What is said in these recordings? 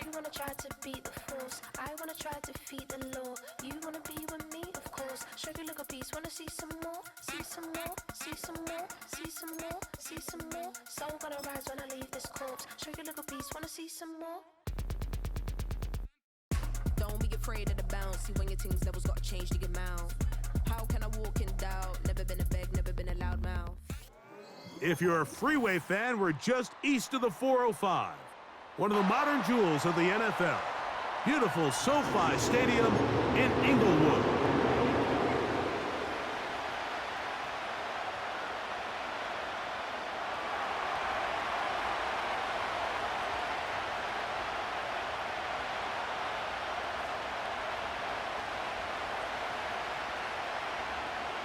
You wanna try to beat the force, I wanna try to defeat the law. You wanna be with me, of course. Show you look a piece, wanna see some more, see some more, see some more, see some more, see some more. Soul gonna rise when I leave this corpse. Show you look a piece, wanna see some more. Don't be afraid of the bounce. See when your things levels gotta change to your mouth. How can I walk in doubt? Never been a beg, never been a loud mouth. If you're a freeway fan, we're just east of the 405. One of the modern jewels of the NFL. Beautiful SoFi Stadium in Inglewood.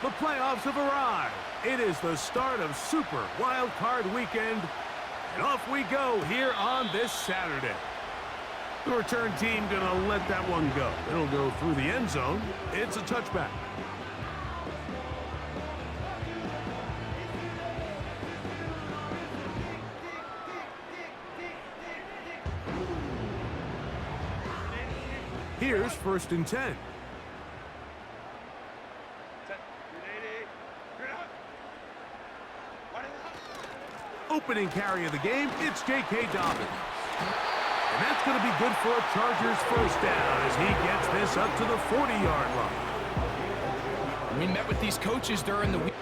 The playoffs have arrived. It is the start of Super Wild Card Weekend, and off we go here on this Saturday. The return team gonna let that one go. It'll go through the end zone. It's a touchback. Here's 1st and 10. Opening carry of the game, it's J.K. Dobbins. And that's going to be good for a Chargers first down as he gets this up to the 40-yard line. We met with these coaches during the week.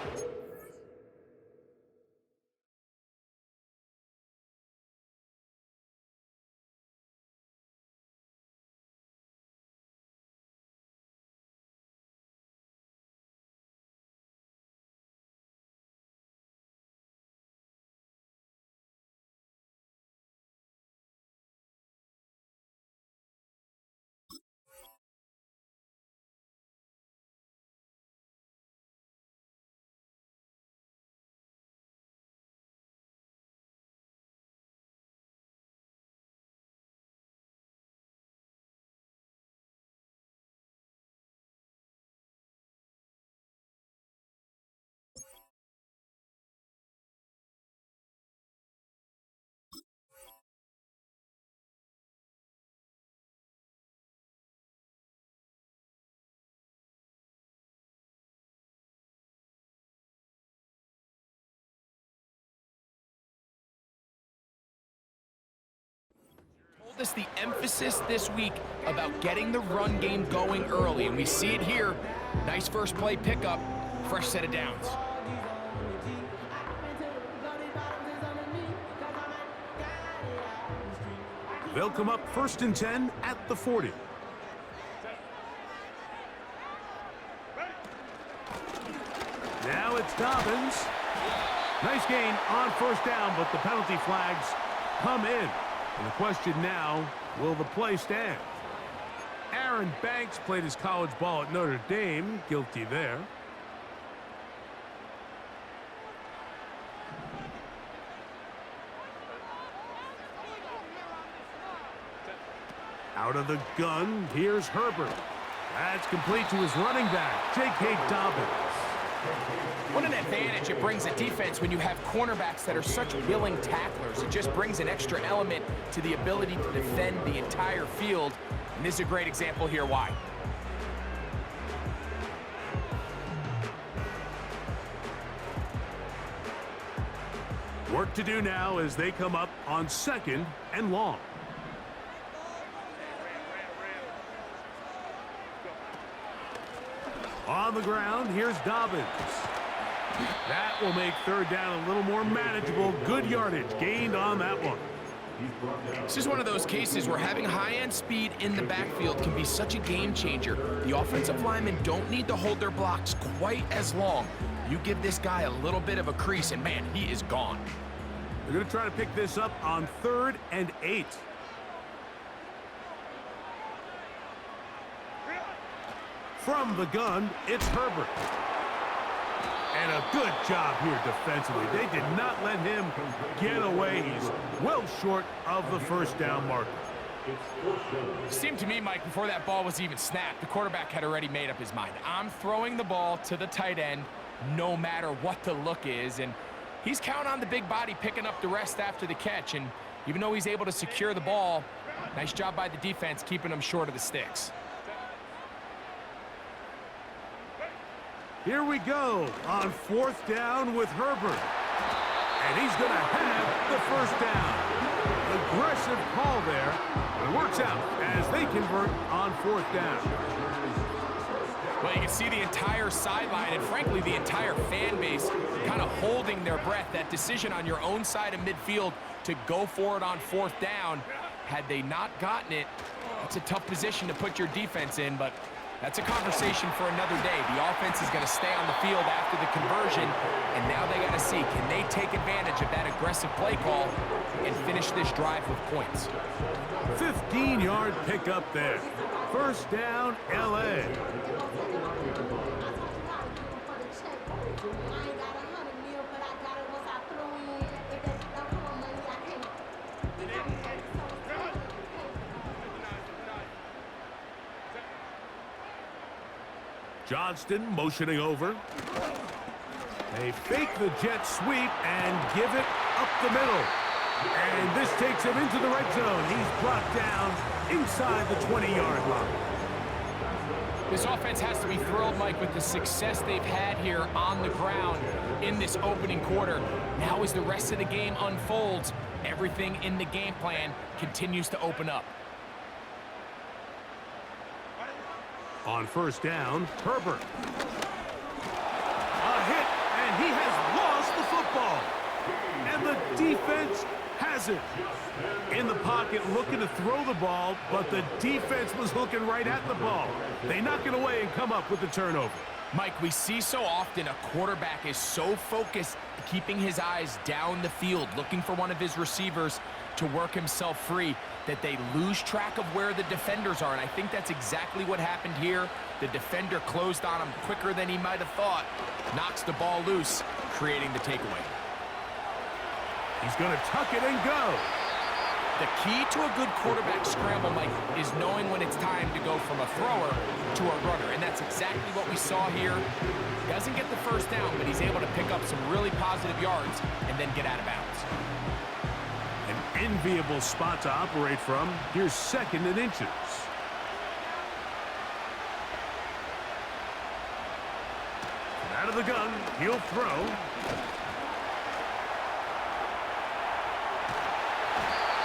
Us the emphasis this week about getting the run game going early, and we see it here. Nice first play pickup, fresh set of downs. They'll come up 1st and 10 at the 40. Now it's Dobbins. Nice gain on 1st down, but the penalty flags come in. And the question now, will the play stand? Aaron Banks played his college ball at Notre Dame. Guilty there. Out of the gun, here's Herbert. That's complete to his running back, J.K. Dobbins. What an advantage it brings a defense when you have cornerbacks that are such willing tacklers. It just brings an extra element to the ability to defend the entire field. And this is a great example here why. Work to do now as they come up on 2nd and long. On the ground, here's Dobbins. That will make 3rd down a little more manageable. Good yardage gained on that one. This is one of those cases where having high-end speed in the backfield can be such a game changer. The offensive linemen don't need to hold their blocks quite as long. You give this guy a little bit of a crease, and man, he is gone. They're going to try to pick this up on 3rd and 8. From the gun, it's Herbert. And a good job here defensively. They did not let him get away. He's well short of the 1st down marker. It seemed to me, Mike, before that ball was even snapped, the quarterback had already made up his mind. I'm throwing the ball to the tight end no matter what the look is. And he's counting on the big body picking up the rest after the catch. And even though he's able to secure the ball, Nice job by the defense keeping them short of the sticks. Here we go on 4th down with Herbert. And he's going to have the first down. Aggressive call there. It works out as they convert on 4th down. Well, you can see the entire sideline and, frankly, the entire fan base kind of holding their breath. That decision on your own side of midfield to go for it on 4th down, had they not gotten it, it's a tough position to put your defense in, but that's a conversation for another day. The offense is going to stay on the field after the conversion, and now they got to see, can they take advantage of that aggressive play call and finish this drive with points? 15-yard pickup there. First down, L.A. Johnston motioning over. They fake the jet sweep and give it up the middle. And this takes him into the red zone. He's brought down inside the 20-yard line. This offense has to be thrilled, Mike, with the success they've had here on the ground in this opening quarter. Now as the rest of the game unfolds, everything in the game plan continues to open up. On first down, Herbert. A hit, and he has lost the football. And the defense has it. In the pocket, looking to throw the ball, but the defense was looking right at the ball. They knock it away and come up with the turnover. Mike, we see so often a quarterback is so focused, keeping his eyes down the field, looking for one of his receivers to work himself free, that they lose track of where the defenders are, and I think that's exactly what happened here. The defender closed on him quicker than he might have thought, knocks the ball loose, creating the takeaway. He's going to tuck it and go. The key to a good quarterback scramble, Mike, is knowing when it's time to go from a thrower to a runner, and that's exactly what we saw here. Doesn't get the first down, but he's able to pick up some really positive yards and then get out of bounds. An enviable spot to operate from. Here's 2nd and inches. Out of the gun, he'll throw.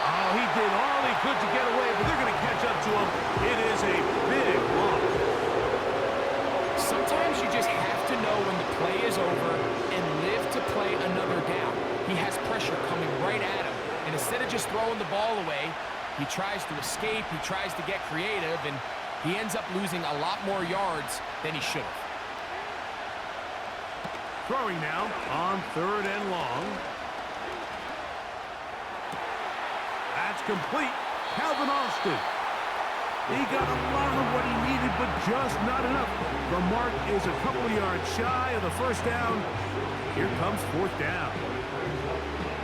Oh, he did all he could to get away, but they're going to catch up to him. It is a big loss. Sometimes you just have to know when the play is over and live to play another down. He has pressure coming right at him, and instead of just throwing the ball away, he tries to escape, he tries to get creative, and he ends up losing a lot more yards than he should have. Throwing now on 3rd and long. That's complete. Calvin Austin. He got a lot of what he needed, but just not enough. The mark is a couple of yards shy of the first down. Here comes 4th down.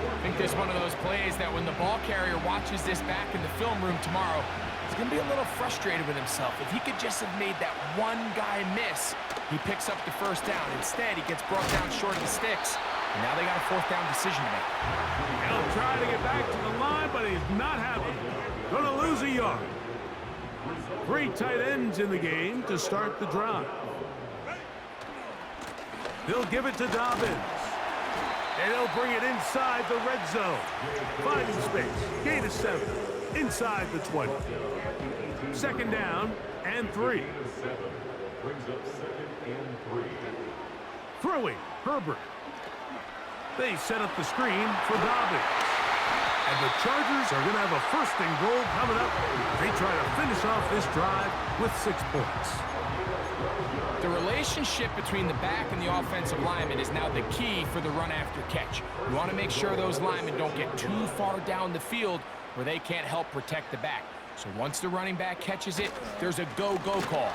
I think this is one of those plays that when the ball carrier watches this back in the film room tomorrow, he's going to be a little frustrated with himself. If he could just have made that one guy miss, he picks up the first down. Instead, he gets brought down short of the sticks. And now they got a 4th down decision to make. He'll try to get back to the line, but he's not having it. Going to lose a yard. 3 tight ends in the game to start the drive. They'll give it to Dobbins. And he'll bring it inside the red zone. Finding space. Gain of 7. Inside the 20. 2nd down and 3. Throwing, Herbert. They set up the screen for Dobbins. And the Chargers are going to have a 1st and goal coming up. They try to finish off this drive with 6 points. The relationship between the back and the offensive lineman is now the key for the run after catch. You want to make sure those linemen don't get too far down the field where they can't help protect the back. So once the running back catches it, there's a go-go call.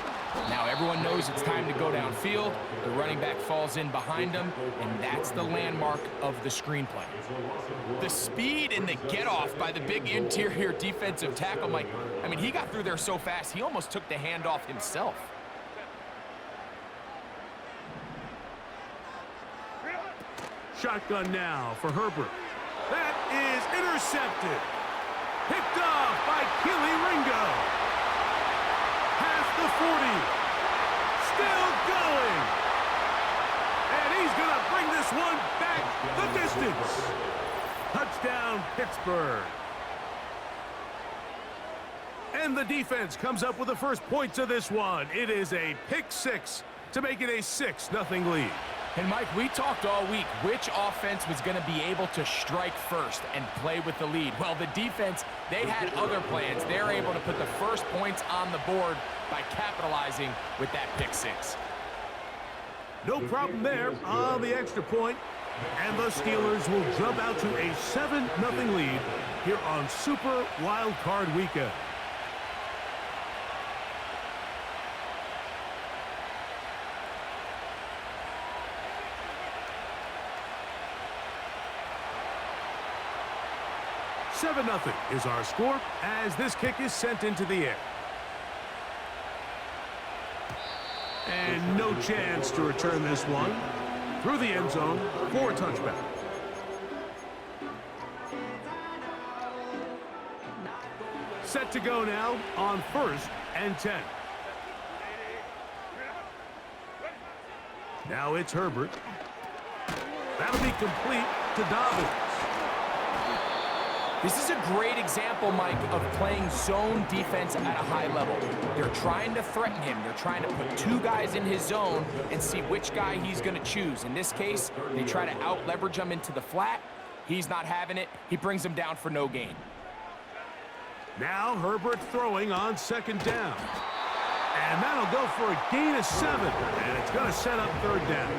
Now everyone knows it's time to go downfield. The running back falls in behind him, and that's the landmark of the screenplay. The speed and the get-off by the big interior defensive tackle, Mike, I mean, he got through there so fast, he almost took the handoff himself. Shotgun now for Herbert. That is intercepted. Picked off by Keely Ringo. Past the 40. Still going. And he's going to bring this one back the distance. Touchdown, Pittsburgh. And the defense comes up with the first points of this one. It is a pick six to make it a 6-0 lead. And Mike, we talked all week which offense was going to be able to strike first and play with the lead. Well, the defense, they had other plans. They're able to put the first points on the board by capitalizing with that pick six. No problem there on the extra point. And the Steelers will jump out to a 7-0 lead here on Super Wild Card Weekend. $7-0 is our score as this kick is sent into the air. And no chance to return this one through the end zone for a touchback. Set to go now on 1st and 10. Now it's Herbert. That'll be complete to Dobbins. This is a great example, Mike, of playing zone defense at a high level. They're trying to threaten him. They're trying to put two guys in his zone and see which guy he's going to choose. In this case, they try to out-leverage him into the flat. He's not having it. He brings him down for no gain. Now Herbert throwing on 2nd down. And that'll go for a gain of 7. And it's going to set up 3rd down.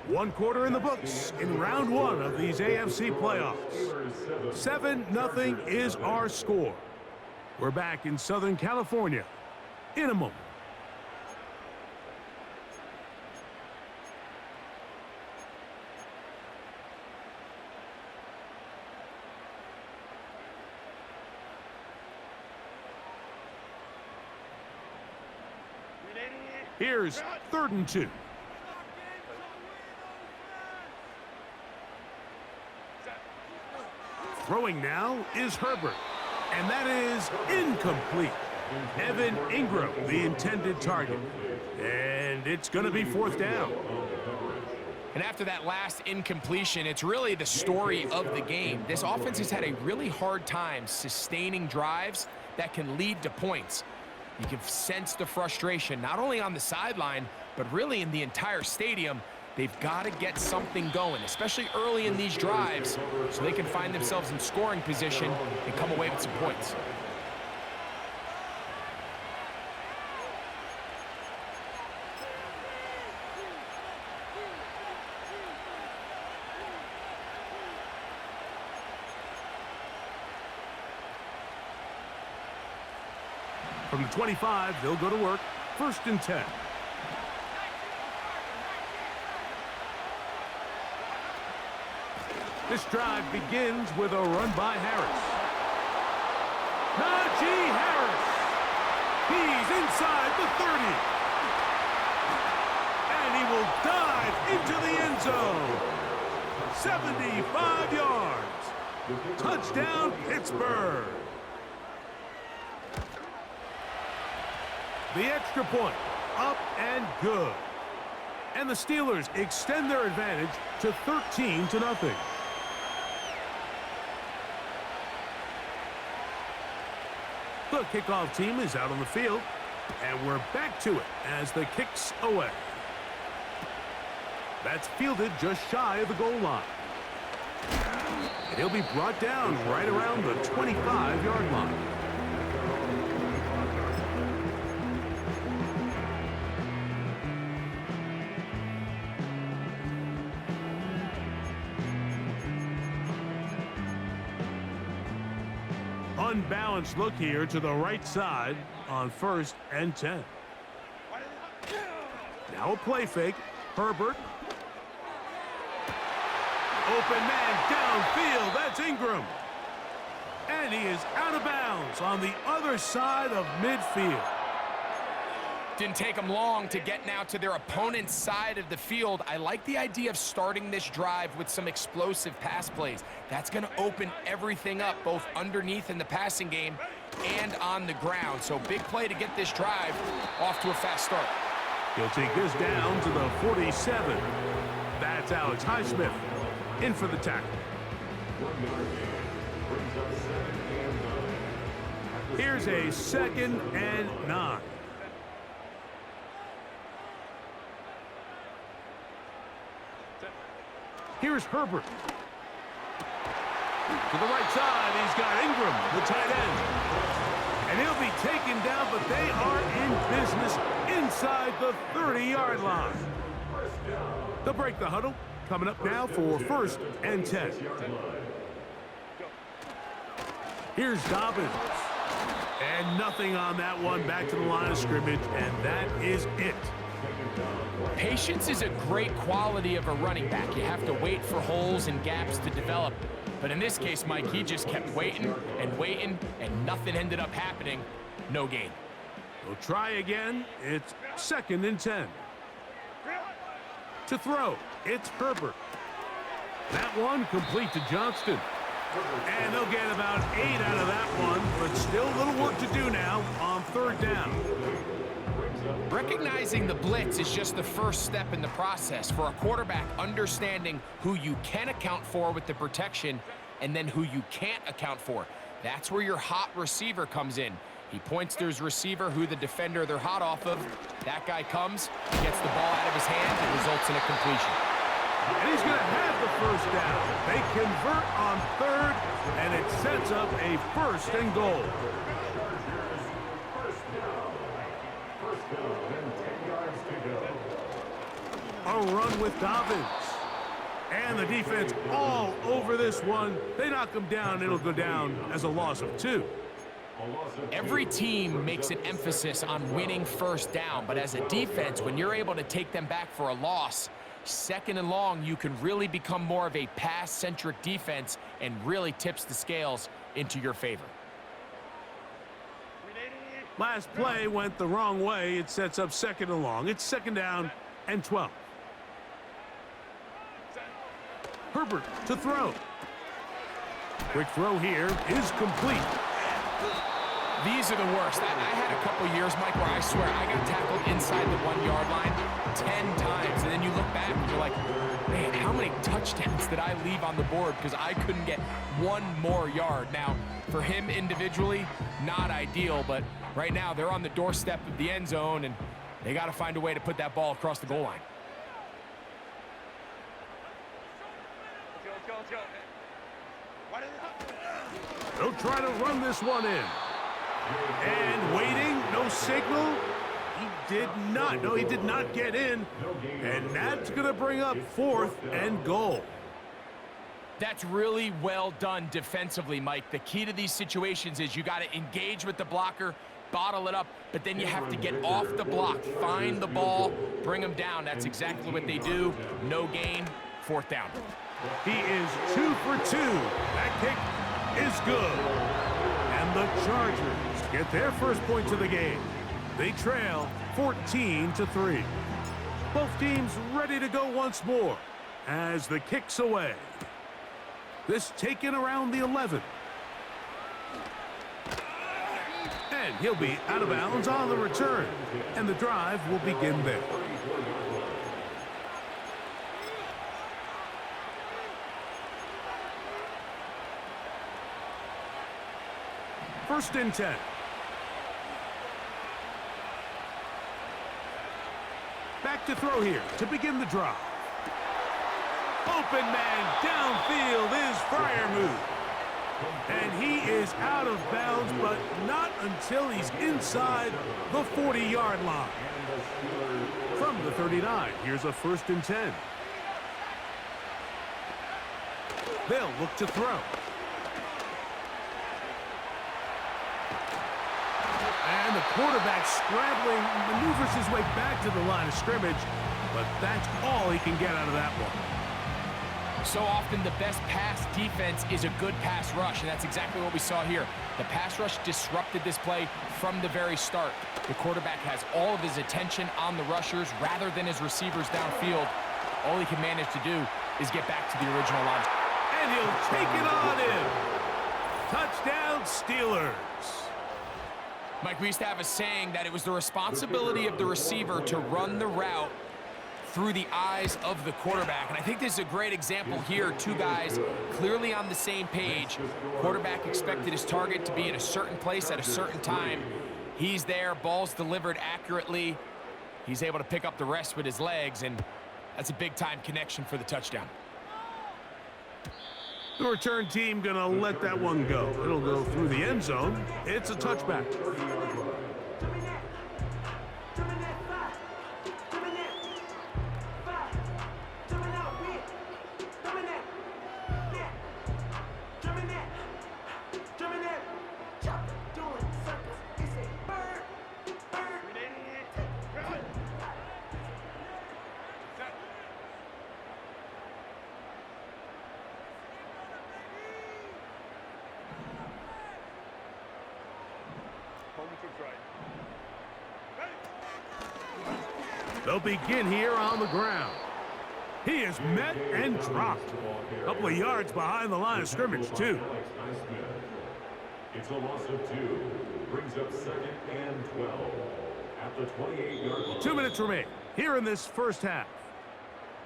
One quarter in the books in round 1 of these AFC playoffs. 7-0 is our score. We're back in Southern California in a moment. Here's 3rd and 2. Throwing now is Herbert, and that is incomplete. Evan Ingram, the intended target. And it's going to be 4th down. And after that last incompletion, it's really the story of the game. This offense has had a really hard time sustaining drives that can lead to points. You can sense the frustration, not only on the sideline, but really in the entire stadium. They've got to get something going, especially early in these drives, so they can find themselves in scoring position and come away with some points. From the 25, they'll go to work. 1st and 10. This drive begins with a run by Harris. Najee Harris. He's inside the 30. And he will dive into the end zone. 75 yards. Touchdown, Pittsburgh. The extra point, up and good. And the Steelers extend their advantage to 13-0. The kickoff team is out on the field, and we're back to it as the kick's away. That's fielded just shy of the goal line. And he'll be brought down right around the 25-yard line. Unbalanced look here to the right side on 1st and 10. Now a play fake. Herbert. Open man downfield. That's Ingram. And he is out of bounds on the other side of midfield. Didn't take them long to get now to their opponent's side of the field. I like the idea of starting this drive with some explosive pass plays. That's going to open everything up, both underneath in the passing game and on the ground. So big play to get this drive off to a fast start. He'll take this down to the 47. That's Alex Highsmith in for the tackle. Here's a 2nd and 9. Here's Herbert. To the right side, he's got Ingram, the tight end. And he'll be taken down, but they are in business inside the 30-yard line. They'll break the huddle. Coming up now for 1st and 10. Here's Dobbins. And nothing on that one. Back to the line of scrimmage, and that is it. Patience is a great quality of a running back. You have to wait for holes and gaps to develop. But in this case, Mike, he just kept waiting, and nothing ended up happening. No gain. We'll try again. It's 2nd and 10. To throw, it's Herbert. That one complete to Johnston. And they'll get about 8 out of that one, but still a little work to do now on 3rd down. Recognizing the blitz is just the first step in the process. For a quarterback, understanding who you can account for with the protection and then who you can't account for. That's where your hot receiver comes in. He points to his receiver, who the defender they're hot off of. That guy comes, gets the ball out of his hand, and results in a completion. And he's going to have the 1st down. They convert on 3rd, and it sets up a 1st and goal. A run with Dobbins. And the defense all over this one. They knock him down. It'll go down as a loss of 2. Every team makes an emphasis on winning 1st down, but as a defense, when you're able to take them back for a loss, 2nd and long, you can really become more of a pass-centric defense and really tips the scales into your favor. Last play went the wrong way. It sets up 2nd and long. It's 2nd down and 12. Herbert to throw. Quick throw here is complete. These are the worst. I had a couple years, Mike, where I swear I got tackled inside the 1-yard line 10 times. And then you look back and you're like, man, how many touchdowns did I leave on the board because I couldn't get one more yard? Now, for him individually, not ideal, but right now they're on the doorstep of the end zone, and they got to find a way to put that ball across the goal line. They'll try to run this one in. And waiting, no signal. He did not. No, he did not get in. And that's going to bring up 4th and goal. That's really well done defensively, Mike. The key to these situations is you got to engage with the blocker, bottle it up, but then you have to get off the block, find the ball, bring them down. That's exactly what they do. No gain, 4th down. He is 2 for 2. That kick is good. And the Chargers get their first points of the game. They trail 14-3. Both teams ready to go once more as the kick's away. This taken around the 11. And he'll be out of bounds on the return. And the drive will begin there. First and 10. Back to throw here to begin the drive. Open man downfield is Freiermuth. And he is out of bounds, but not until he's inside the 40-yard line. From the 39, here's a 1st and 10. They'll look to throw. And the quarterback scrambling, maneuvers his way back to the line of scrimmage, but that's all he can get out of that one. So often the best pass defense is a good pass rush, and that's exactly what we saw here. The pass rush disrupted this play from the very start. The quarterback has all of his attention on the rushers rather than his receivers downfield. All he can manage to do is get back to the original line. And he'll take it on in. Touchdown, Steelers. Mike, we used to have a saying that it was the responsibility of the receiver to run the route through the eyes of the quarterback. And I think this is a great example here. Two guys clearly on the same page. Quarterback expected his target to be in a certain place at a certain time. He's there, ball's delivered accurately. He's able to pick up the rest with his legs, and that's a big-time connection for the touchdown. The return team gonna let that one go. It'll go through the end zone. It's a touchback. They'll begin here on the ground. He is met and dropped. A couple of yards behind the line of scrimmage, too. It's a loss of 2. Brings up 2nd and 12 at the 28-yard line. 2 minutes remain here in this first half.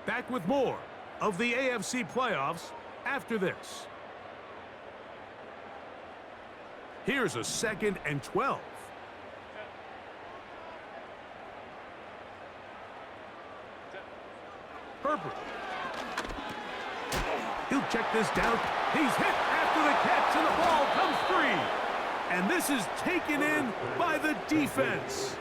Back with more of the AFC playoffs after this. Here's a 2nd and 12. Herbert. He'll check this down. He's hit after the catch, and the ball comes free. And this is taken in by the defense.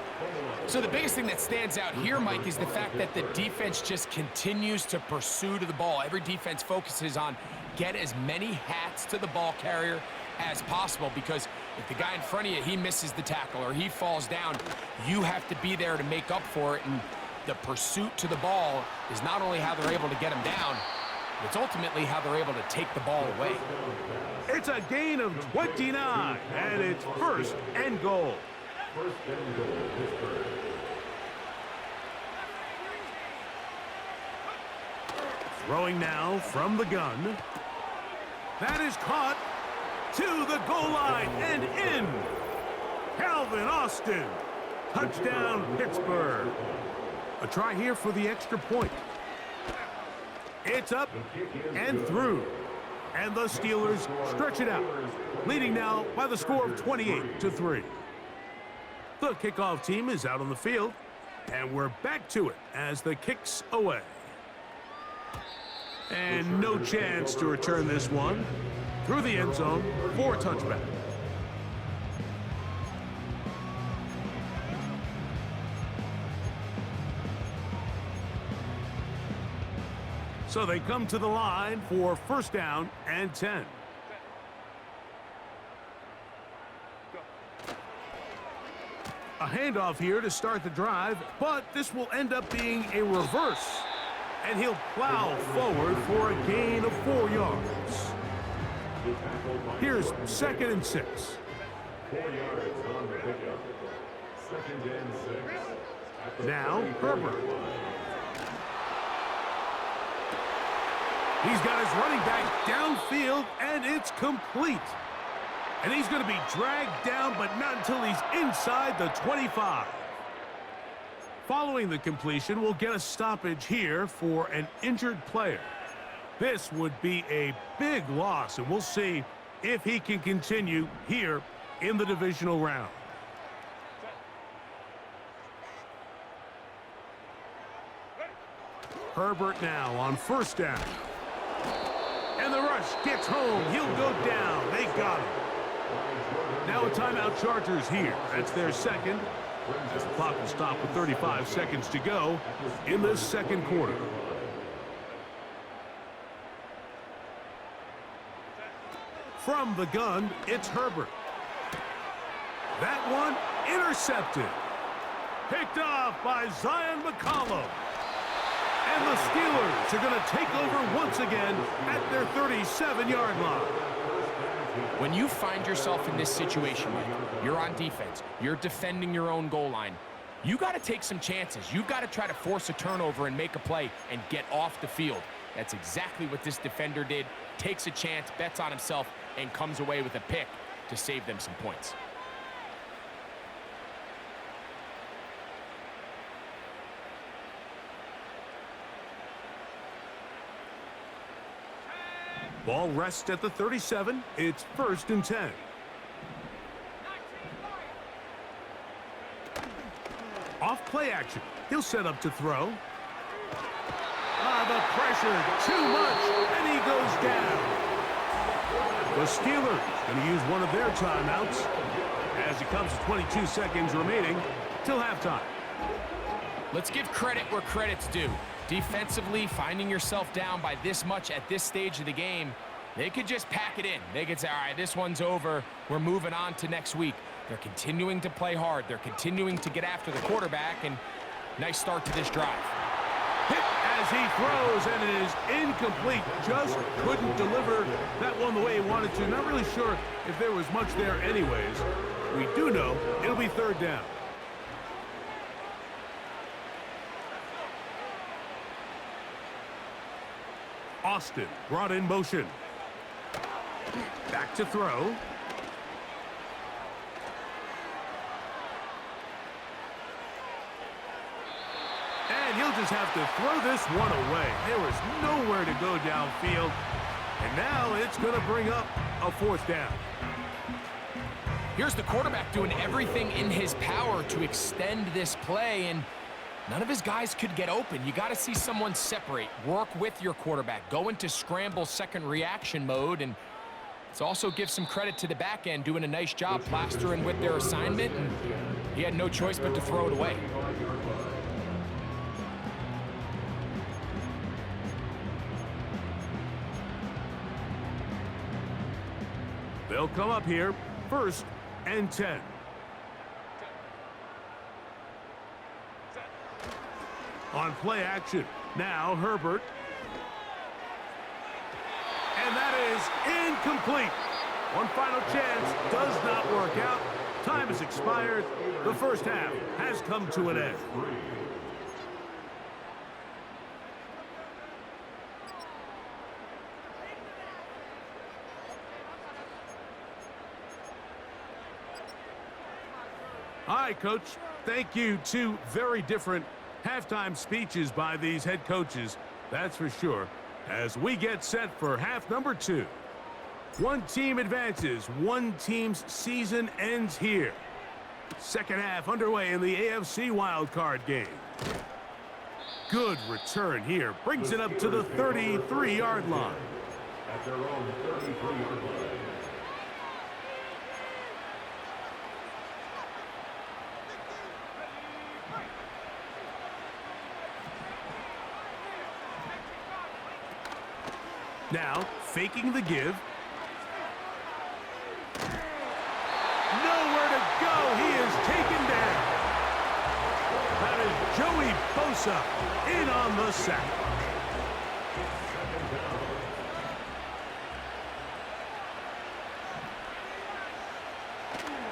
So the biggest thing that stands out here, Mike, is the fact that the defense just continues to pursue to the ball. Every defense focuses on get as many hats to the ball carrier as possible, because if the guy in front of you, he misses the tackle or he falls down, you have to be there to make up for it. And the pursuit to the ball is not only how they're able to get him down, but it's ultimately how they're able to take the ball away. It's a gain of 29, and it's 1st and goal. 1st and goal, Pittsburgh. Throwing now from the gun. That is caught to the goal line and in. Calvin Austin. Touchdown, Pittsburgh. A try here for the extra point. It's up and through. And the Steelers stretch it out, leading now by the score of 28-3. The kickoff team is out on the field, and we're back to it as the kick's away. And no chance to return this one through the end zone for a touchback. So they come to the line for 1st down and 10. A handoff here to start the drive, but this will end up being a reverse. And he'll plow forward for a gain of 4 yards. Here's 2nd and 6. 4 yards on the pickup. 2nd and 6. Now, Herbert. He's got his running back downfield, and it's complete. And he's going to be dragged down, but not until he's inside the 25. Following the completion, we'll get a stoppage here for an injured player. This would be a big loss, and we'll see if he can continue here in the divisional round. Herbert now on 1st down. And the rush gets home. He'll go down. They got him. Now a timeout, Chargers here. That's their 2nd. As the clock will stop with 35 seconds to go in this 2nd quarter. From the gun, it's Herbert. That one intercepted. Picked off by Zion McCollum. And the Steelers are going to take over once again at their 37-yard line. When you find yourself in this situation, Mike, you're on defense, you're defending your own goal line, you got to take some chances. You've got to try to force a turnover and make a play and get off the field. That's exactly what this defender did. Takes a chance, bets on himself, and comes away with a pick to save them some points. Ball rests at the 37. It's 1st and 10. Off play action. He'll set up to throw. The pressure, too much, and he goes down. The Steelers going to use one of their timeouts as it comes to 22 seconds remaining till halftime. Let's give credit where credit's due. Defensively, finding yourself down by this much at this stage of the game, they could just pack it in. They could say, all right, this one's over. We're moving on to next week. They're continuing to play hard. They're continuing to get after the quarterback, and nice start to this drive. Hit as he throws, and it is incomplete. Just couldn't deliver that one the way he wanted to. Not really sure if there was much there anyways. We do know it'll be 3rd down. Austin brought in motion. Back to throw. And he'll just have to throw this one away. There was nowhere to go downfield. And now it's going to bring up a 4th down. Here's the quarterback doing everything in his power to extend this play, and none of his guys could get open. You got to see someone separate, work with your quarterback, go into scramble second reaction mode, and let's also give some credit to the back end doing a nice job plastering with their assignment, and he had no choice but to throw it away. They'll come up here, 1st and 10. On play action, now Herbert. And that is incomplete. One final chance does not work out. Time has expired. The first half has come to an end. All right, Coach. Thank you. 2 very different halftime speeches by these head coaches, that's for sure, as we get set for half number 2. One team advances, one team's season ends here. Second half underway in the AFC wildcard game. Good return here, brings it up to the 33-yard line. At their own 33-yard line. Now, faking the give. Nowhere to go. He is taken down. That is Joey Bosa in on the sack.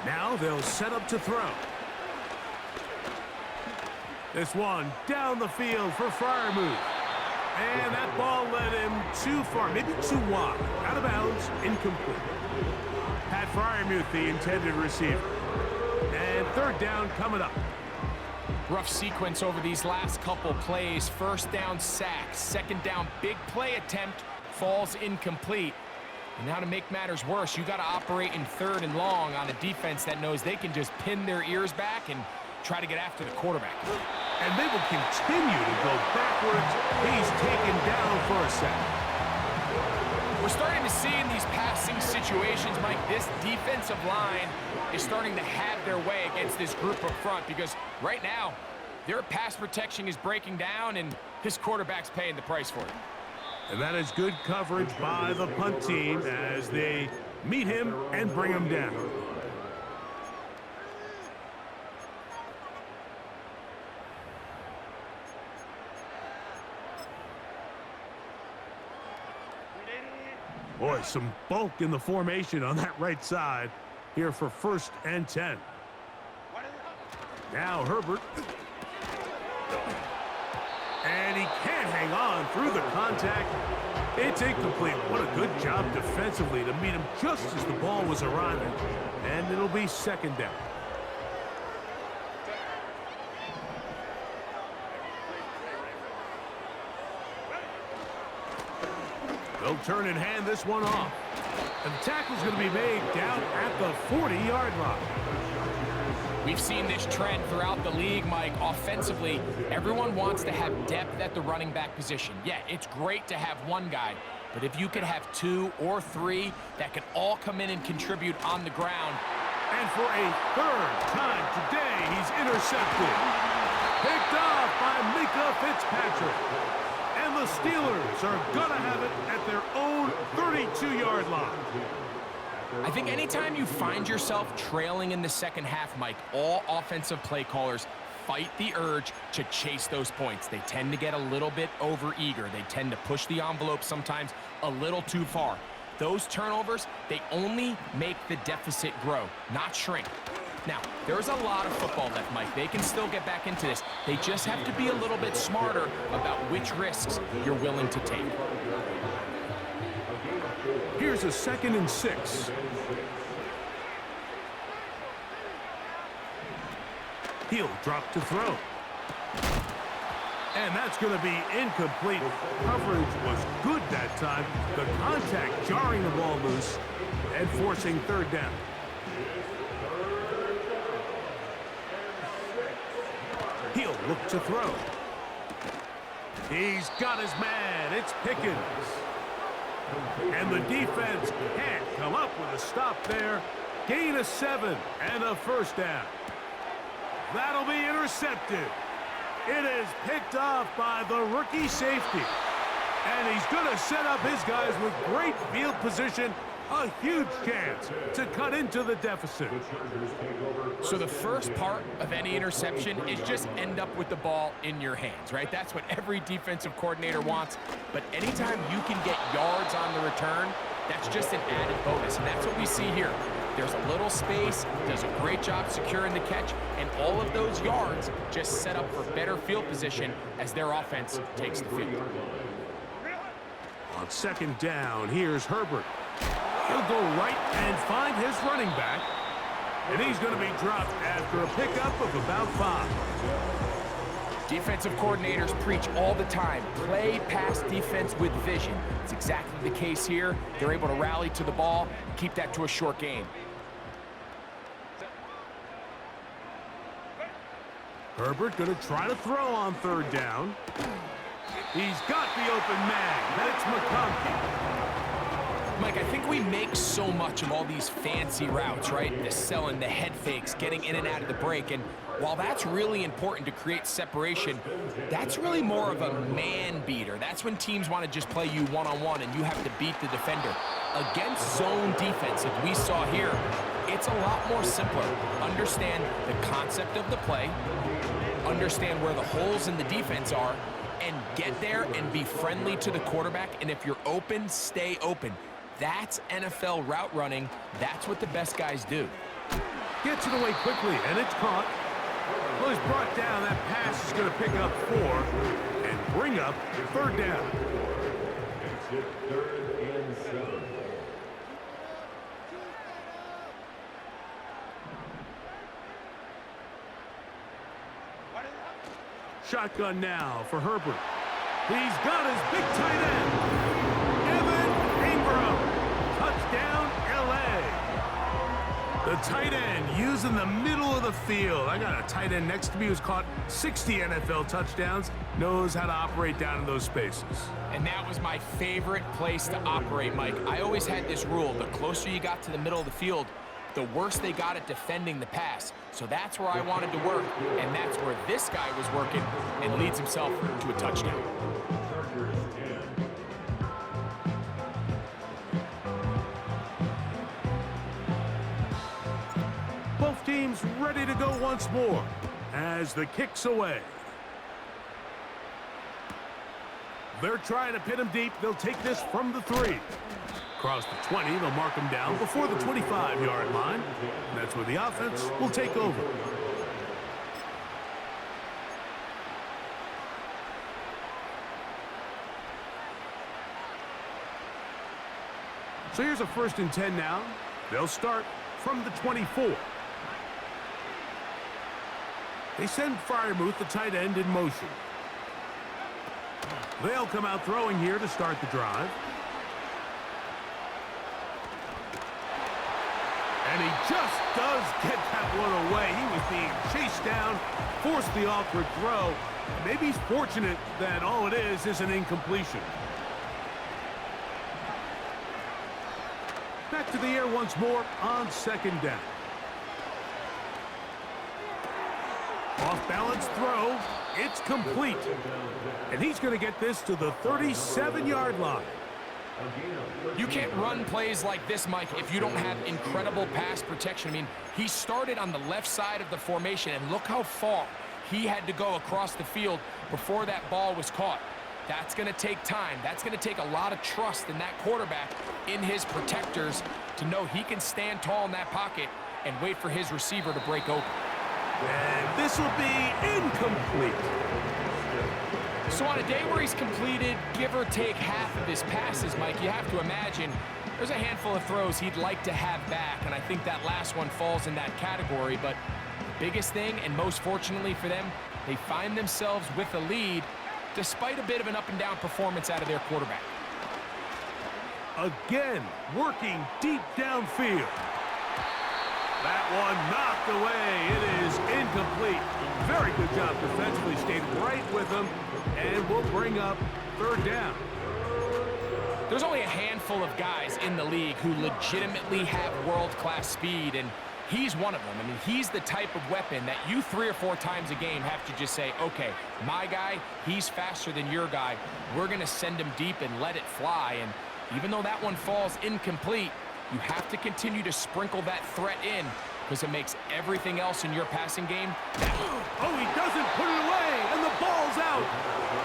Now they'll set up to throw. This one down the field for Freiermuth. And that ball led him too far, maybe too wide. Out of bounds, incomplete. Pat Freiermuth, the intended receiver. And 3rd down coming up. Rough sequence over these last couple plays. 1st down sack, 2nd down big play attempt, falls incomplete. And now to make matters worse, you got to operate in 3rd and long on a defense that knows they can just pin their ears back and try to get after the quarterback. And they will continue to go backwards. He's taken down for a sack. We're starting to see in these passing situations, Mike, this defensive line is starting to have their way against this group up front, because right now, their pass protection is breaking down, and this quarterback's paying the price for it. And that is good coverage by the punt team as they meet him and bring him down. Boy, some bulk in the formation on that right side here for 1st and 10. Now Herbert. And he can't hang on through the contact. It's incomplete. What a good job defensively to meet him just as the ball was arriving. And it'll be 2nd down. They'll turn and hand this one off. And the tackle's going to be made down at the 40-yard line. We've seen this trend throughout the league, Mike. Offensively, everyone wants to have depth at the running back position. Yeah, it's great to have one guy, but if you could have 2 or 3 that can all come in and contribute on the ground. And for a 3rd time today, he's intercepted. Picked off by Mika Fitzpatrick. And the Steelers are going to have it at their own 32-yard line. I think anytime you find yourself trailing in the second half, Mike, all offensive play callers fight the urge to chase those points. They tend to get a little bit overeager. They tend to push the envelope sometimes a little too far. Those turnovers, they only make the deficit grow, not shrink. Now, there's a lot of football left, Mike. They can still get back into this. They just have to be a little bit smarter about which risks you're willing to take. Here's a 2nd and 6. He'll drop to throw. And that's going to be incomplete. Coverage was good that time. The contact jarring the ball loose and forcing 3rd down. He'll look to throw. He's got his man. It's Pickens. And the defense can't come up with a stop there. Gain of 7 and a 1st down. That'll be intercepted. It is picked off by the rookie safety. And he's going to set up his guys with great field position. A huge chance to cut into the deficit. So the first part of any interception is just end up with the ball in your hands, right? That's what every defensive coordinator wants. But anytime you can get yards on the return, that's just an added bonus. And that's what we see here. There's a little space, does a great job securing the catch, and all of those yards just set up for better field position as their offense takes the field. On 2nd down, here's Herbert. He'll go right and find his running back. And he's going to be dropped after a pickup of about 5. Defensive coordinators preach all the time, play pass defense with vision. It's exactly the case here. They're able to rally to the ball, keep that to a short gain. Herbert going to try to throw on 3rd down. He's got the open man. That's McConkey. Mike, I think we make so much of all these fancy routes, right? The selling, the head fakes, getting in and out of the break. And while that's really important to create separation, that's really more of a man beater. That's when teams want to just play you one-on-one and you have to beat the defender. Against zone defense, like we saw here, it's a lot more simpler. Understand the concept of the play, understand where the holes in the defense are, and get there and be friendly to the quarterback. And if you're open, stay open. That's NFL route running. That's what the best guys do. Gets it away quickly, and it's caught. Well, he's brought down. That pass is going to pick up 4 and bring up 3rd down. It's 3rd and 7. Shotgun now for Herbert. He's got his big tight end, Evan Ingram. Touchdown, L.A. The tight end using the middle of the field. I got a tight end next to me who's caught 60 NFL touchdowns, knows how to operate down in those spaces. And that was my favorite place to operate, Mike. I always had this rule. The closer you got to the middle of the field, the worse they got at defending the pass. So that's where I wanted to work, and that's where this guy was working and leads himself to a touchdown. Both teams ready to go once more as the kick's away. They're trying to pin him deep. They'll take this from the 3. Across the 20, they'll mark him down before the 25-yard line. And that's where the offense will take over. So here's a 1st and 10 now. They'll start from the 24. They send Fryermuth, the tight end, in motion. They'll come out throwing here to start the drive. And he just does get that one away. He was being chased down, forced the awkward throw. Maybe he's fortunate that all it is an incompletion. Back to the air once more on 2nd down. Off-balance throw. It's complete. And he's going to get this to the 37-yard line. You can't run plays like this, Mike, if you don't have incredible pass protection. I mean, he started on the left side of the formation, and look how far he had to go across the field before that ball was caught. That's going to take time. That's going to take a lot of trust in that quarterback, in his protectors, to know he can stand tall in that pocket and wait for his receiver to break open. And this will be incomplete. So on a day where he's completed, give or take half of his passes, Mike, you have to imagine there's a handful of throws he'd like to have back, and I think that last one falls in that category. But the biggest thing, and most fortunately for them, they find themselves with a lead despite a bit of an up-and-down performance out of their quarterback. Again, working deep downfield. That one knocked away. It is incomplete. Very good job defensively. Stayed right with him, and will bring up 3rd down. There's only a handful of guys in the league who legitimately have world-class speed, and he's one of them. I mean, he's the type of weapon that you 3 or 4 times a game have to just say, okay, my guy, he's faster than your guy. We're going to send him deep and let it fly. And even though that one falls incomplete, you have to continue to sprinkle that threat in, because it makes everything else in your passing game better. Oh, he doesn't put it away, and the ball's out.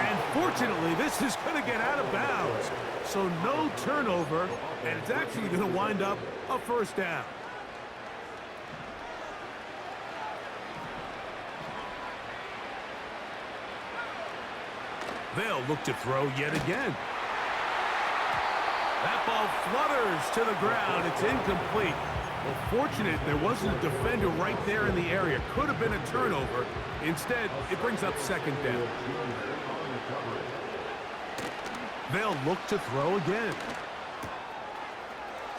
And fortunately, this is going to get out of bounds. So no turnover, and it's actually going to wind up a 1st down. They'll look to throw yet again. That ball flutters to the ground. It's incomplete. Well, fortunate there wasn't a defender right there in the area. Could have been a turnover. Instead, it brings up 2nd down. They'll look to throw again.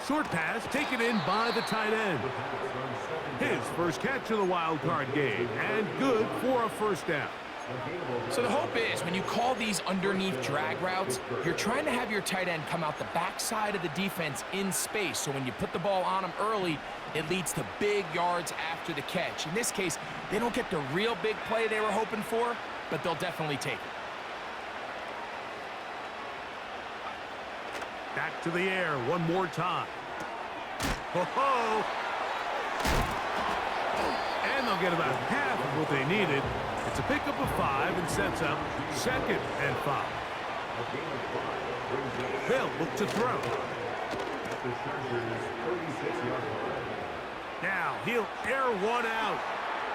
Short pass taken in by the tight end. His first catch of the wild card game, and good for a 1st down. So the hope is when you call these underneath drag routes, you're trying to have your tight end come out the backside of the defense in space. So when you put the ball on him early, it leads to big yards after the catch. In this case, they don't get the real big play they were hoping for, but they'll definitely take it. Back to the air one more time. Ho-ho! And they'll get about half of what they needed. It's a pickup of 5 and sets up 2nd and 5. They'll look to throw. Now he'll air one out.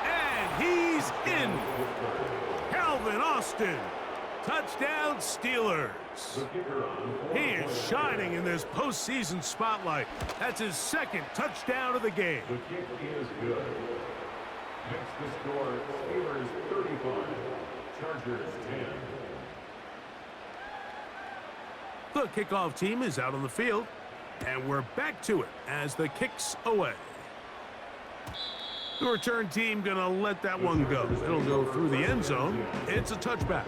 And he's in. Calvin Austin. Touchdown Steelers. He is shining in this postseason spotlight. That's his 2nd touchdown of the game. The kick is good. Next to score, Steelers 35, Chargers 10. The kickoff team is out on the field, and we're back to it as the kick's away. The return team going to let that one go. It'll go through the end zone. It's a touchback.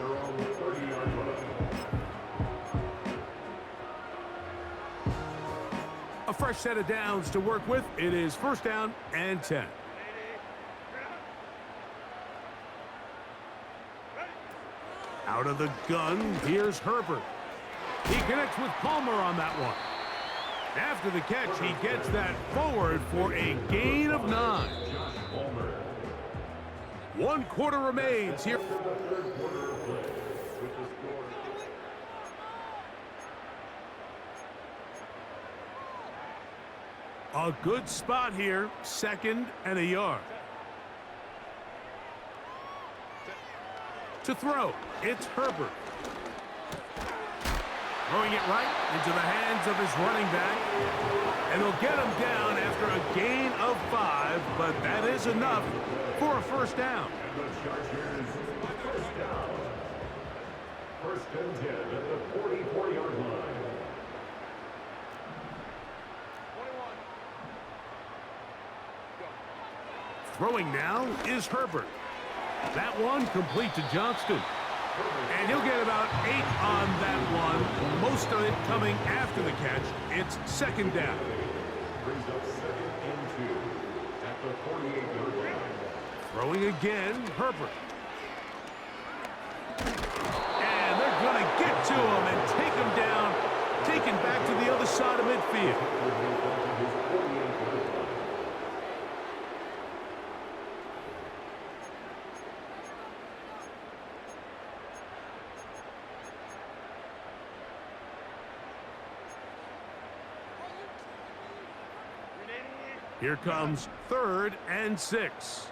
A fresh set of downs to work with. It is 1st down and 10. Out of the gun, here's Herbert. He connects with Palmer on that one. After the catch, he gets that forward for a gain of 9. 1 quarter remains here. A good spot here, 2nd and a yard. To throw, it's Herbert. Throwing it right into the hands of his running back. And he'll get him down after a gain of 5, but that is enough for a first down. And the Chargers, first down. 1st and 10 at the 44-yard line. Throwing now is Herbert. That one complete to Johnston. And he'll get about 8 on that one. Most of it coming after the catch. It's 2nd down. Brings up 2nd and 2 at the 48-yard line. Throwing again, Herbert. And they're going to get to him and take him down. Taken back to the other side of midfield. Here comes 3rd and 6.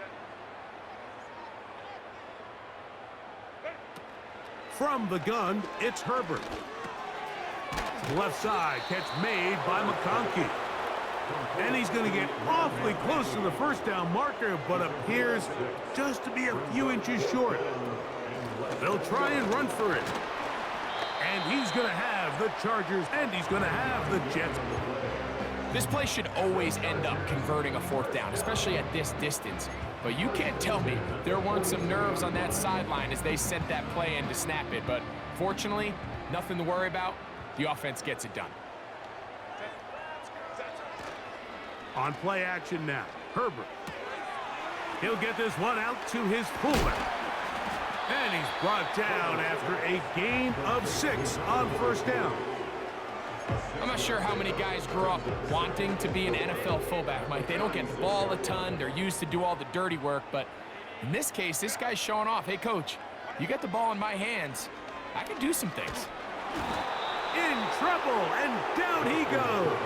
From the gun, it's Herbert. To the left side, catch made by McConkey. And he's going to get awfully close to the first down marker, but appears just to be a few inches short. They'll try and run for it. And he's going to have the Chargers, and he's going to have the Jets. This play should always end up converting a 4th down, especially at this distance. But you can't tell me there weren't some nerves on that sideline as they sent that play in to snap it. But fortunately, nothing to worry about. The offense gets it done. On play action now, Herbert. He'll get this one out to his fullback. And he's brought down after a gain of 6 on 1st down. I'm not sure how many guys grew up wanting to be an NFL fullback, Mike. They don't get the ball a ton. They're used to do all the dirty work. But in this case, this guy's showing off. Hey, coach, you got the ball in my hands. I can do some things. In trouble, and down he goes.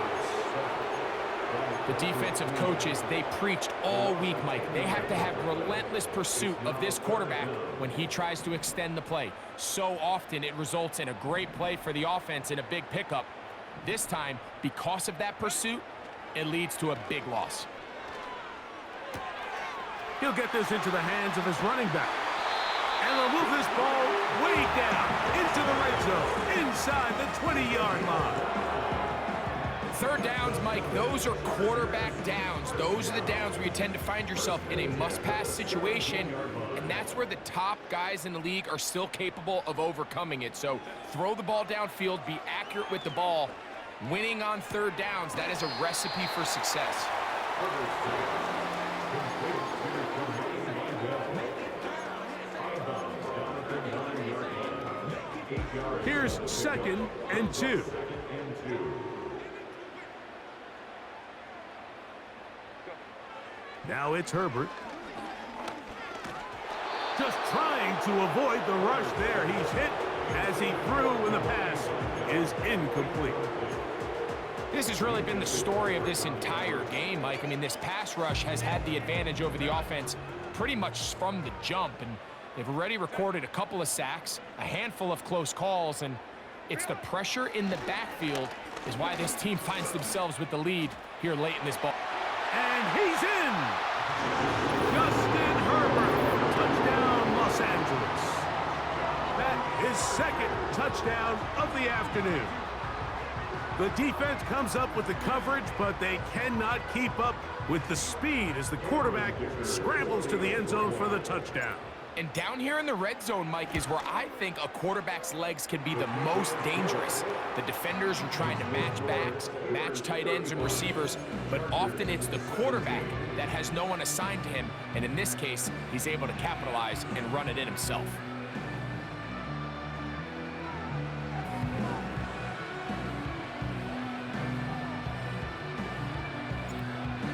The defensive coaches, they preached all week, Mike. They have to have relentless pursuit of this quarterback when he tries to extend the play. So often it results in a great play for the offense and a big pickup. This time, because of that pursuit, it leads to a big loss. He'll get this into the hands of his running back. And they'll move this ball way down into the red zone, inside the 20-yard line. 3rd downs, Mike, those are quarterback downs. Those are the downs where you tend to find yourself in a must-pass situation, and that's where the top guys in the league are still capable of overcoming it. So throw the ball downfield, be accurate with the ball. Winning on 3rd downs, that is a recipe for success. Here's 2nd and 2. Now it's Herbert. Just trying to avoid the rush there. He's hit as he threw when the pass is incomplete. This has really been the story of this entire game, Mike. I mean, this pass rush has had the advantage over the offense pretty much from the jump, and they've already recorded a couple of sacks, a handful of close calls, and it's the pressure in the backfield is why this team finds themselves with the lead here late in this ball. And he's in! Justin Herbert, touchdown Los Angeles. That is 2nd touchdown of the afternoon. The defense comes up with the coverage, but they cannot keep up with the speed as the quarterback scrambles to the end zone for the touchdown. And down here in the red zone, Mike, is where I think a quarterback's legs can be the most dangerous. The defenders are trying to match backs, match tight ends and receivers, but often it's the quarterback that has no one assigned to him, and in this case, he's able to capitalize and run it in himself.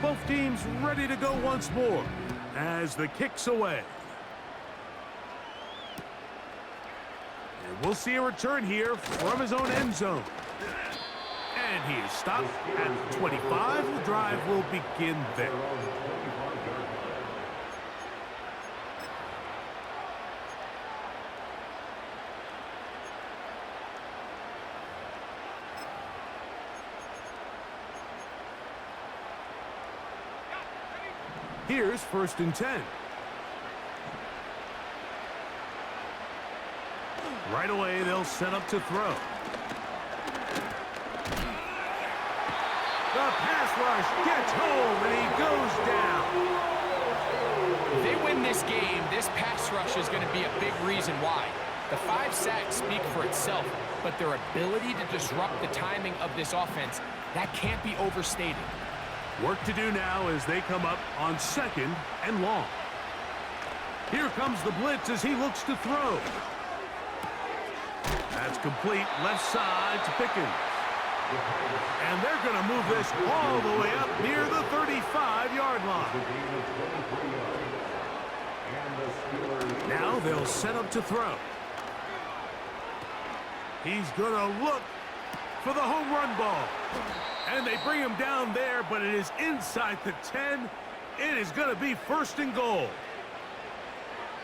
Both teams ready to go once more as the kick's away. And we'll see a return here from his own end zone. And he is stopped at the 25. The drive will begin there. Here's 1st and 10. Right away, they'll set up to throw. The pass rush gets home, and he goes down. If they win this game, this pass rush is going to be a big reason why. The 5 sacks speak for itself, but their ability to disrupt the timing of this offense, that can't be overstated. Work to do now as they come up on 2nd and long. Here comes the blitz as he looks to throw. That's complete left side to Pickens. And they're going to move this all the way up near the 35-yard line. Now they'll set up to throw. He's going to look for the home run ball. And they bring him down there, but it is inside the 10. It is going to be 1st and goal.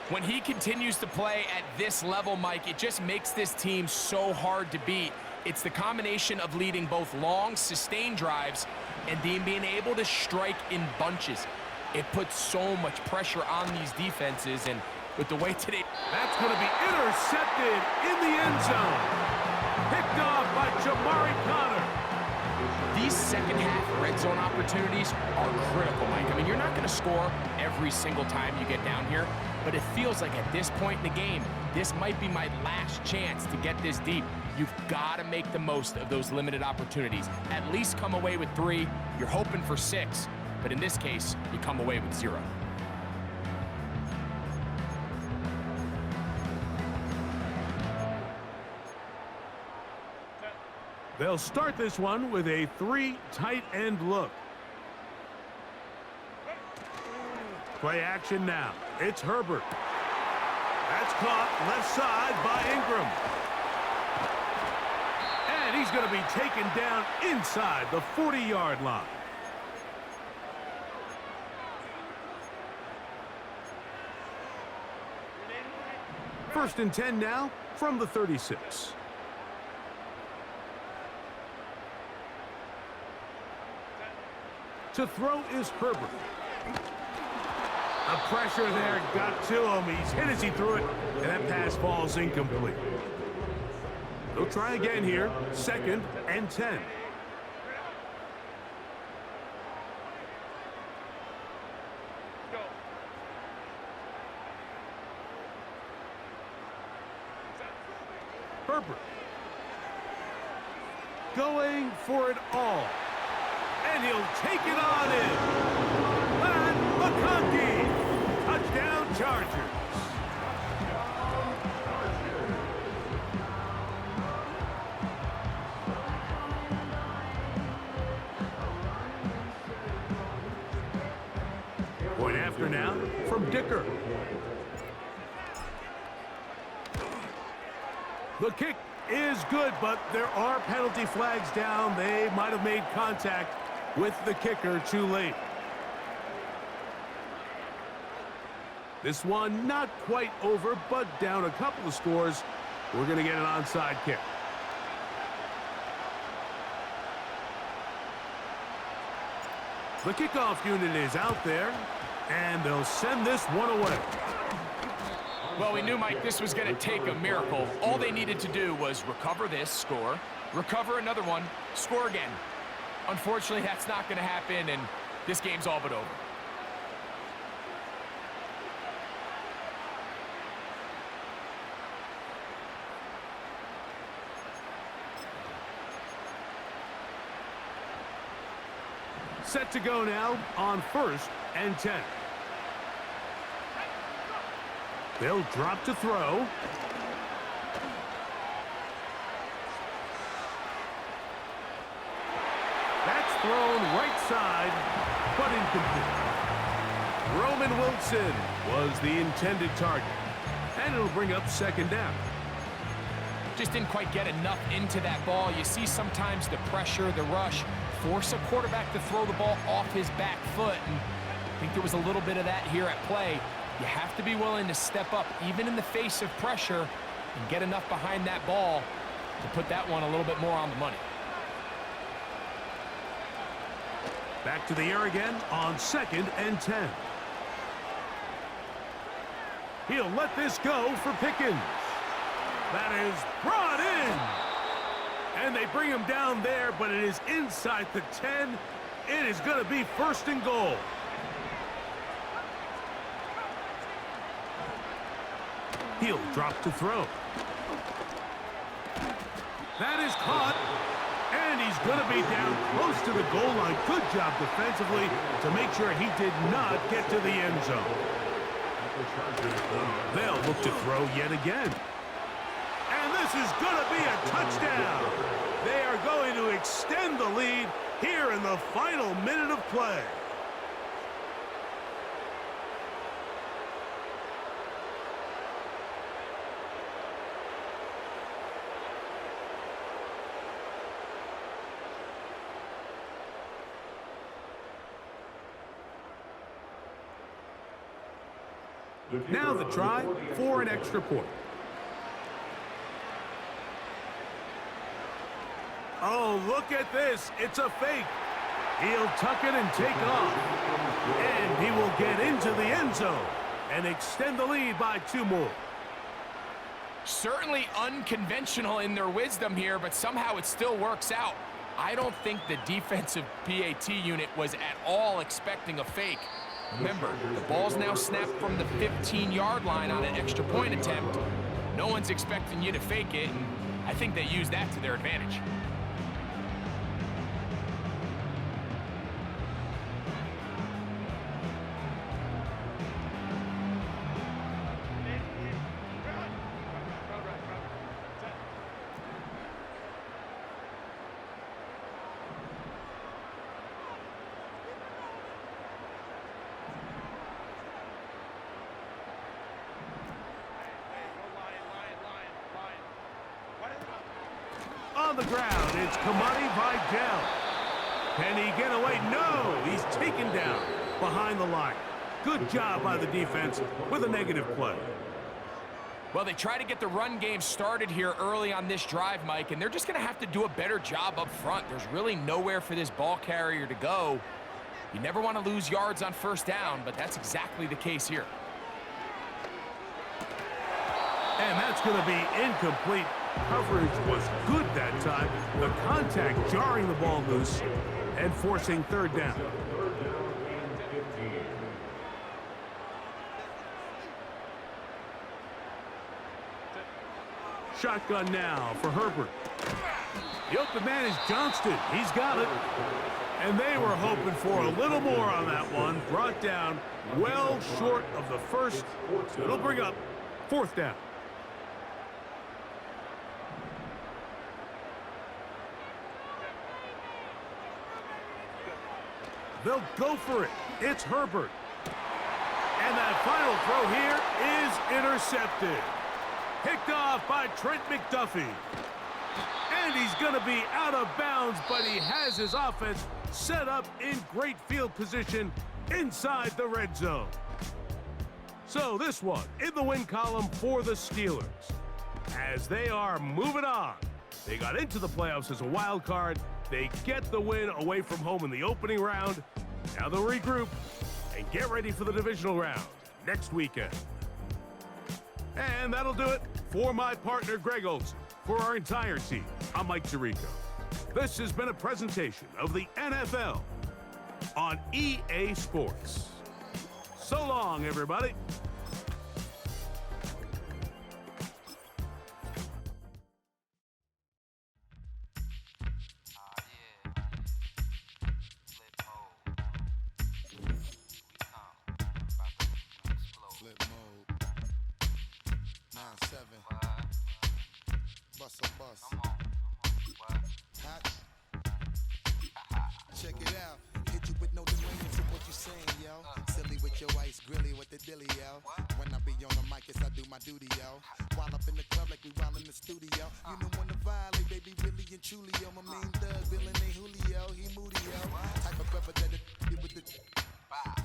When he continues to play at this level, Mike, it just makes this team so hard to beat. It's the combination of leading both long, sustained drives and being able to strike in bunches. It puts so much pressure on these defenses, and with the way today... That's going to be intercepted in the end zone. Picked off by Jamari Connor. These second-half red zone opportunities are critical, Mike. I mean, you're not going to score every single time you get down here, but it feels like at this point in the game, this might be my last chance to get this deep. You've got to make the most of those limited opportunities. At least come away with 3. You're hoping for 6, but in this case, you come away with 0. They'll start this one with a 3 tight end look. Play action now. It's Herbert. That's caught left side by Ingram. And he's going to be taken down inside the 40-yard line. First and 10 now from the 36. To throw is Herbert. The pressure there got to him. He's hit as he threw it, and that pass falls incomplete. They'll try again here. 2nd and 10. Herbert. Going for it all. And he'll take it on in. And McConkey. Touchdown Chargers. Point after now from Dicker. The kick is good, but there are penalty flags down. They might have made contact with the kicker too late. This one not quite over, but down a couple of scores. We're going to get an onside kick. The kickoff unit is out there, and they'll send this one away. Well, we knew, Mike, this was going to take a miracle. All they needed to do was recover this, score, recover another one, score again. Unfortunately, that's not going to happen, and this game's all but over. Set to go now on 1st and 10. They'll drop to throw. That's thrown right side, but incomplete. Roman Wilson was the intended target, and it'll bring up 2nd down. Just didn't quite get enough into that ball. You see sometimes the pressure, the rush, force a quarterback to throw the ball off his back foot. And I think there was a little bit of that here at play. You have to be willing to step up, even in the face of pressure, and get enough behind that ball to put that one a little bit more on the money. Back to the air again on 2nd and 10. He'll let this go for Pickens. That is brought in. And they bring him down there, but it is inside the 10. It is going to be 1st and goal. He'll drop to throw. That is caught. And he's going to be down close to the goal line. Good job defensively to make sure he did not get to the end zone. They'll look to throw yet again. And this is going to be a touchdown. They are going to extend the lead here in the final minute of play. Now the try for an extra point. Oh, look at this. It's a fake. He'll tuck it and take off. And he will get into the end zone and extend the lead by 2 more. Certainly unconventional in their wisdom here, but somehow it still works out. I don't think the defensive PAT unit was at all expecting a fake. Remember, the ball's now snapped from the 15-yard line on an extra point attempt. No one's expecting you to fake it, and I think they used that to their advantage. On the ground, it's Kamani Vidal. Can he get away? No, he's taken down behind the line. Good job by the defense with a negative play. Well, they try to get the run game started here early on this drive, Mike, and they're just going to have to do a better job up front. There's really nowhere for this ball carrier to go. You never want to lose yards on 1st down, but that's exactly the case here. And that's going to be incomplete. Coverage was good that time. The contact jarring the ball loose and forcing 3rd down. Shotgun now for Herbert. The open man is Johnston. He's got it. And they were hoping for a little more on that one. Brought down well short of the 1st. So it'll bring up 4th down. They'll go for it. It's Herbert. And that final throw here is intercepted. Picked off by Trent McDuffie. And he's going to be out of bounds, but he has his offense set up in great field position inside the red zone. So this one in the win column for the Steelers. As they are moving on. They got into the playoffs as a wild card. They get the win away from home in the opening round. Now they'll regroup and get ready for the divisional round next weekend. And that'll do it for my partner, Greg Olson. For our entire team, I'm Mike Tirico. This has been a presentation of the NFL on EA Sports. So long, everybody. Check it out. Hit you with no delay to what you saying, yo. Silly with your white Ice grilly with the dilly, yo. When I be on the mic, yes, I do my duty, yo. While up in the club like we while in the studio. You know when to violate, baby, really and truly, yo. My main thug, Bill and Julio, he moody, yo. Type of pepper that it with the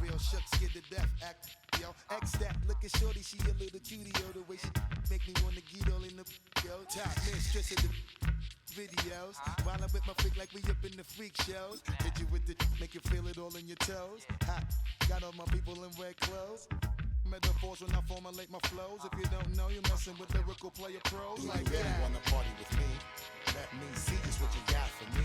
real shook, scared to death, act, yo. X that, looking shorty, she a little cutie, yo. The way she make me wanna get all in the, yo. Top mistress of the videos. While I'm with my freak like we up in the freak shows. Hit you with the, make you feel it all in your toes. Hot, got all my people in red clothes. Metaphors when I formulate my flows. If you don't know, you're messing with lyrical player pros like that. You really wanna party with me? Let me see just what you got for me.